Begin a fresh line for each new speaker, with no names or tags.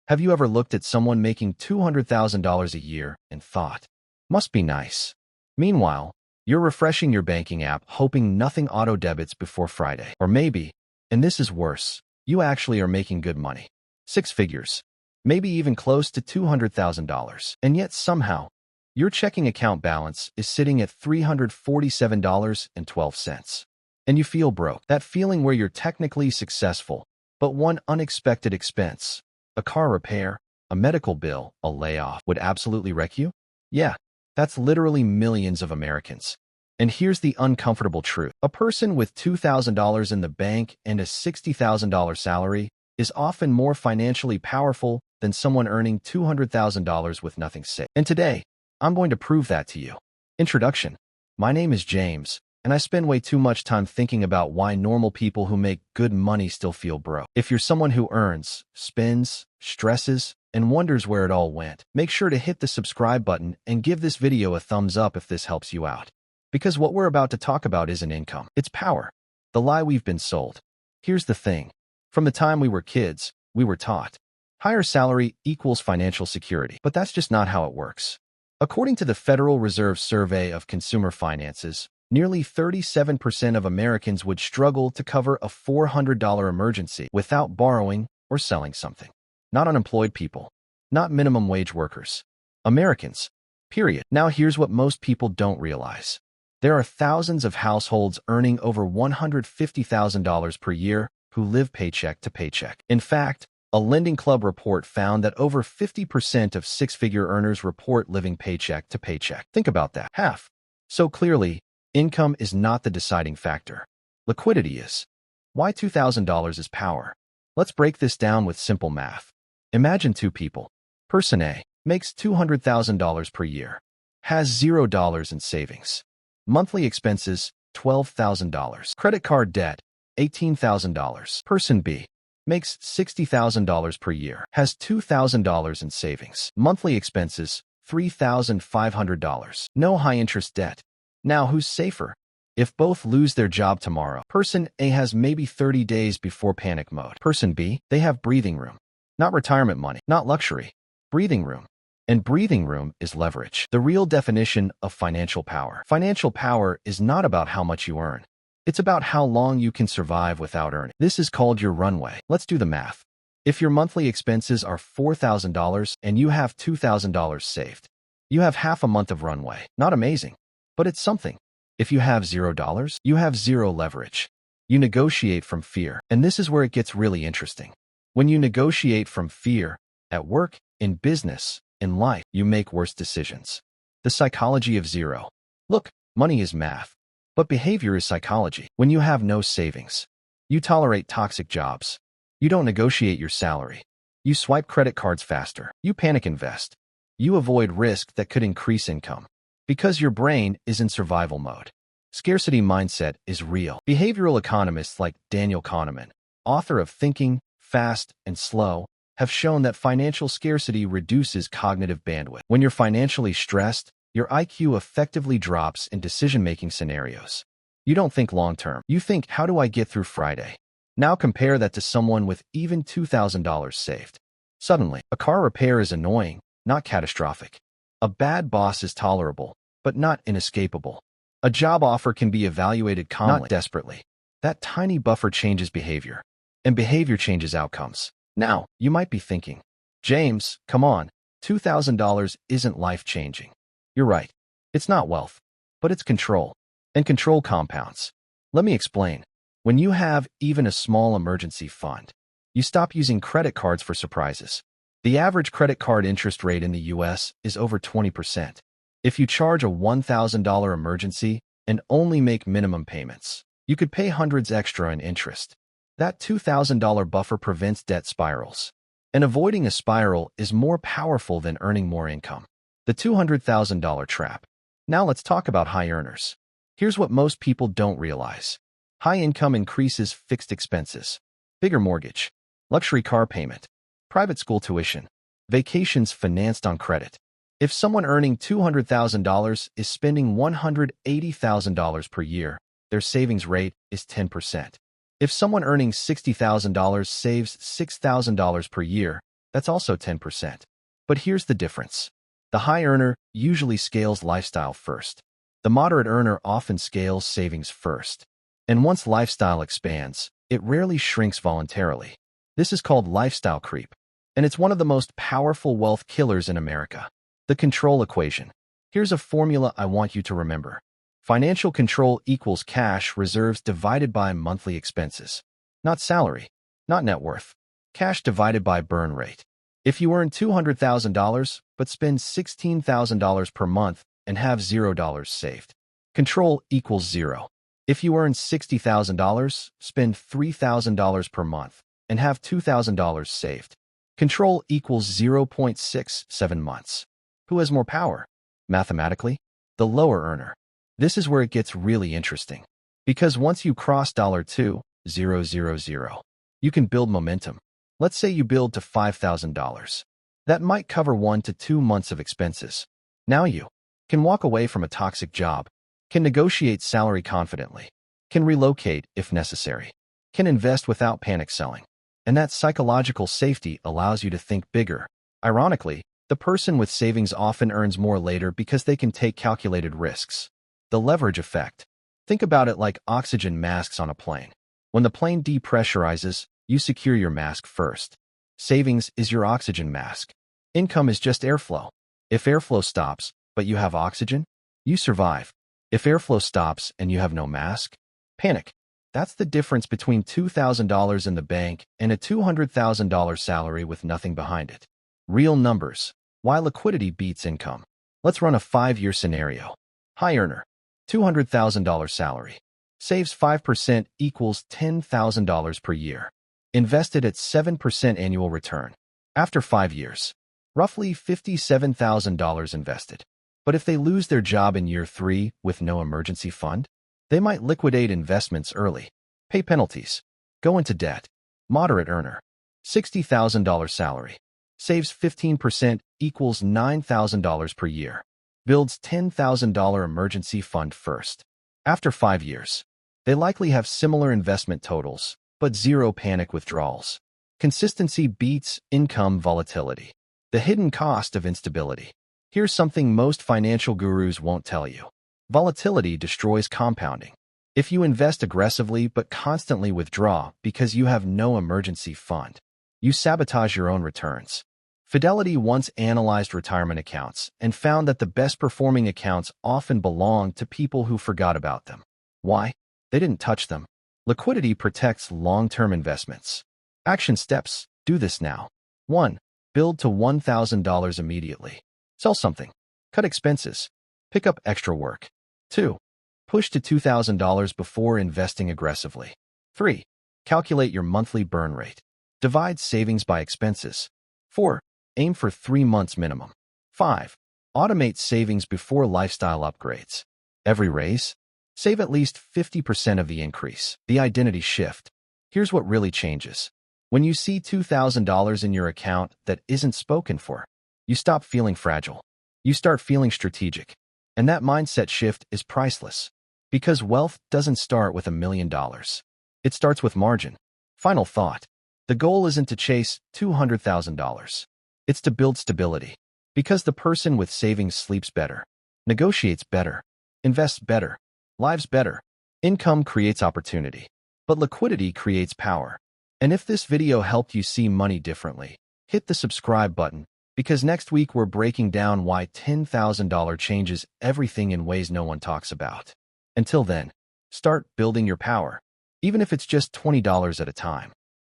Have you ever looked at someone making $200,000 a year and thought, must be nice? Meanwhile, you're refreshing your banking app hoping nothing auto-debits before Friday. Or maybe, and this is worse, you actually are making good money. Six figures. Maybe even close to $200,000. And yet somehow, your checking account balance is sitting at $347.12. And you feel broke. That feeling where you're technically successful, but one unexpected expense, a car repair, a medical bill, a layoff, would absolutely wreck you? Yeah, that's literally millions of Americans. And here's the uncomfortable truth. A person with $2,000 in the bank and a $60,000 salary is often more financially powerful than someone earning $200,000 with nothing saved. And today, I'm going to prove that to you. Introduction. My name is James, and I spend way too much time thinking about why normal people who make good money still feel broke. If you're someone who earns, spends, stresses, and wonders where it all went, make sure to hit the subscribe button and give this video a thumbs up if this helps you out. Because what we're about to talk about isn't income, it's power. The lie we've been sold. Here's the thing. From the time we were kids, we were taught higher salary equals financial security. But that's just not how it works. According to the Federal Reserve Survey of Consumer Finances, nearly 37% of Americans would struggle to cover a $400 emergency without borrowing or selling something. Not unemployed people, not minimum wage workers. Americans, period. Now here's what most people don't realize. There are thousands of households earning over $150,000 per year who live paycheck to paycheck. In fact, a Lending Club report found that over 50% of six-figure earners report living paycheck to paycheck. Think about that. Half. So clearly, income is not the deciding factor. Liquidity is. Why $2,000 is power? Let's break this down with simple math. Imagine two people. Person A makes $200,000 per year, has $0 in savings. Monthly expenses, $12,000. Credit card debt, $18,000. Person B makes $60,000 per year, has $2,000 in savings. Monthly expenses, $3,500. No high-interest debt. Now, who's safer? If both lose their job tomorrow, Person A has maybe 30 days before panic mode. Person B, they have breathing room. Not retirement money, not luxury. Breathing room. And breathing room is leverage. The real definition of financial power. Financial power is not about how much you earn. It's about how long you can survive without earning. This is called your runway. Let's do the math. If your monthly expenses are $4,000 and you have $2,000 saved, you have half a month of runway. Not amazing, but it's something. If you have $0, you have zero leverage. You negotiate from fear. And this is where it gets really interesting. When you negotiate from fear, at work, in business, in life, you make worse decisions. The psychology of zero. Look, money is math, but behavior is psychology. When you have no savings, you tolerate toxic jobs. You don't negotiate your salary. You swipe credit cards faster. You panic invest. You avoid risk that could increase income. Because your brain is in survival mode. Scarcity mindset is real. Behavioral economists like Daniel Kahneman, author of Thinking, Fast, and Slow, have shown that financial scarcity reduces cognitive bandwidth. When you're financially stressed, your IQ effectively drops in decision-making scenarios. You don't think long-term. You think, how do I get through Friday? Now compare that to someone with even $2,000 saved. Suddenly, a car repair is annoying, not catastrophic. A bad boss is tolerable, but not inescapable. A job offer can be evaluated calmly, not desperately. That tiny buffer changes behavior, and behavior changes outcomes. Now, you might be thinking, James, come on, $2,000 isn't life-changing. You're right. It's not wealth, but it's control. And control compounds. Let me explain. When you have even a small emergency fund, you stop using credit cards for surprises. The average credit card interest rate in the US is over 20%. If you charge a $1,000 emergency and only make minimum payments, you could pay hundreds extra in interest. That $2,000 buffer prevents debt spirals. And avoiding a spiral is more powerful than earning more income. The $200,000 trap. Now let's talk about high earners. Here's what most people don't realize. High income increases fixed expenses. Bigger mortgage. Luxury car payment. Private school tuition. Vacations financed on credit. If someone earning $200,000 is spending $180,000 per year, their savings rate is 10%. If someone earning $60,000 saves $6,000 per year, That's also 10%. But here's the difference. The high earner usually scales lifestyle first. The moderate earner often scales savings first. And once lifestyle expands, it rarely shrinks voluntarily. This is called lifestyle creep, and it's one of the most powerful wealth killers in America. The control equation. Here's a formula I want you to remember. Financial control equals cash reserves divided by monthly expenses. Not salary, not net worth. Cash divided by burn rate. If you earn $200,000 but spend $16,000 per month and have $0 saved, control equals 0. If you earn $60,000, spend $3,000 per month, and have $2,000 saved, control equals 0.67 months. Who has more power? Mathematically, the lower earner. This is where it gets really interesting. Because once you cross $2,000, you can build momentum. Let's say you build to $5,000. That might cover 1 to 2 months of expenses. Now you can walk away from a toxic job, can negotiate salary confidently, can relocate if necessary, can invest without panic selling. And that psychological safety allows you to think bigger. Ironically, the person with savings often earns more later because they can take calculated risks. The leverage effect. Think about it like oxygen masks on a plane. When the plane depressurizes, you secure your mask first. Savings is your oxygen mask. Income is just airflow. If airflow stops, but you have oxygen, you survive. If airflow stops and you have no mask, panic. That's the difference between $2,000 in the bank and a $200,000 salary with nothing behind it. Real numbers. Why liquidity beats income. Let's run a 5-year scenario. High earner, $200,000 salary. Saves 5% equals $10,000 per year. Invested at 7% annual return. After 5 years, roughly $57,000 invested. But if they lose their job in year 3 with no emergency fund, they might liquidate investments early, pay penalties, go into debt. Moderate earner, $60,000 salary. Saves 15% equals $9,000 per year. Builds $10,000 emergency fund first. After 5 years, they likely have similar investment totals, but zero panic withdrawals. Consistency beats income volatility. The hidden cost of instability. Here's something most financial gurus won't tell you. Volatility destroys compounding. If you invest aggressively but constantly withdraw because you have no emergency fund, you sabotage your own returns. Fidelity once analyzed retirement accounts and found that the best performing accounts often belonged to people who forgot about them. Why? They didn't touch them. Liquidity protects long-term investments. Action steps. Do this now. 1. Build to $1,000 immediately. Sell something. Cut expenses. Pick up extra work. 2. Push to $2,000 before investing aggressively. 3. Calculate your monthly burn rate. Divide savings by expenses. 4. Aim for 3 months minimum. 5. Automate savings before lifestyle upgrades. Every raise, save at least 50% of the increase. The identity shift. Here's what really changes. When you see $2,000 in your account that isn't spoken for, you stop feeling fragile. You start feeling strategic. And that mindset shift is priceless. Because wealth doesn't start with $1 million. It starts with margin. Final thought. The goal isn't to chase $200,000. It's to build stability. Because the person with savings sleeps better, negotiates better, invests better, lives better. Income creates opportunity, but liquidity creates power. And if this video helped you see money differently, hit the subscribe button, because next week we're breaking down why $10,000 changes everything in ways no one talks about. Until then, start building your power, even if it's just $20 at a time.